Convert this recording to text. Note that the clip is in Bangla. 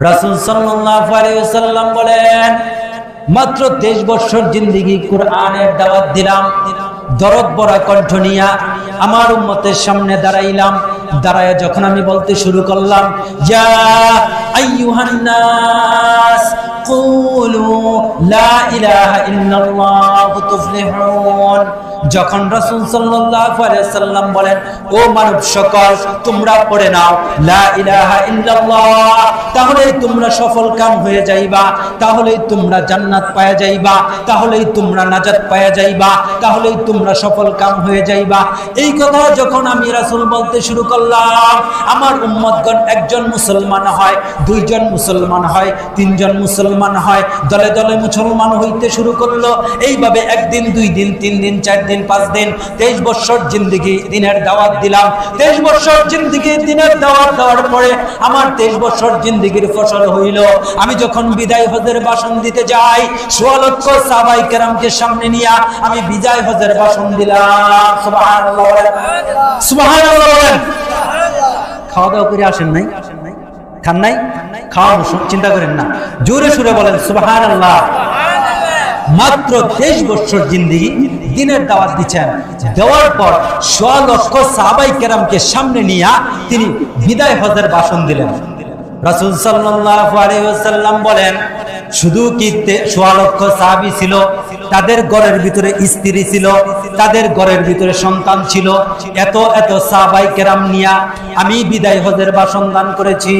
রাসূল সাল্লাল্লাহু আলাইহি ওয়াসাল্লাম বলেন, মাত্র 23 বছর জিন্দেগি কোরআনের দাওয়াত দিলাম, দরদ ভরা কণ্ঠ নিয়া আমার উম্মতের সামনে দাঁড়াইলাম। দাঁড়ায় যখন আমি বলতে শুরু করলাম, ইয়া আইয়ুহান নাস কুলু লা ইলাহা ইল্লাল্লাহু তুফলিহুন, যখন রাসূল সাল্লাল্লাহু আলাইহি ওয়াসাল্লাম বলেন, ও মানব সকল তোমরা পড়ে নাও লা ইলাহা ইল্লাল্লাহ, তাহলেই তোমরা সফল কাম হয়ে যাইবা, তাহলেই তোমরা জান্নাত পাওয়া যাইবা, তাহলেই তোমরা নাজাত পাওয়া যাইবা, তাহলেই তোমরা সফল কাম হয়ে যাইবা। এই কথা যখন আমি রাসূল বলতে শুরু করলাম, আমার উম্মতগণ একজন মুসলমান হয়, দুইজন মুসলমান হয়, তিনজন মুসলমান হয়, দলে দলে মুসলমান হইতে শুরু করলো। এইভাবে একদিন, দুই দিন, তিন দিন, চার দিন, 5 দিন, 23 বছর জিন্দেগি দিনের দাওয়াত দিলাম। 23 বছর জিন্দেগি দিনের দাওয়াত দেওয়ার পরে আমার 23 বছর জিন্দেগির ফসল হইল। আমি যখন বিদায় হজের ভাষণ দিতে যাই, 16 লক্ষ সাহাবায়ে কেরামকে সামনে নিয়ে আমি বিদায় হজের ভাষণ দিলাম। সুবহানাল্লাহ বলেন, সুবহানাল্লাহ বলেন। খাওয়া দাওয়া করে আসেন নাই? খান নাই? খাওয়া চিন্তা করেন না, জোরে সুরে বলেন সুবহানাল্লাহ। মাত্র 23 বছর জিন্দেগি দিনের দাওয়াত দিচ্ছেন, দেওয়ার পর 16 লক্ষ সাহাবায়ে কেরামকে সামনে নিয়ে তিনি বিদায় হজের ভাষণ দিলেন। রাসূল সাল্লাল্লাহু আলাইহি ওয়াসাল্লাম বলেন, শুধু কি 16 লক্ষ সাহাবী ছিল? তাদের ঘরের ভিতরে স্ত্রী ছিল, তাদের ঘরের ভিতরে সন্তান ছিল। এত এত সাহাবায়ে কেরাম নিয়ে আমি বিদায় হজের ভাষণ দান করেছি।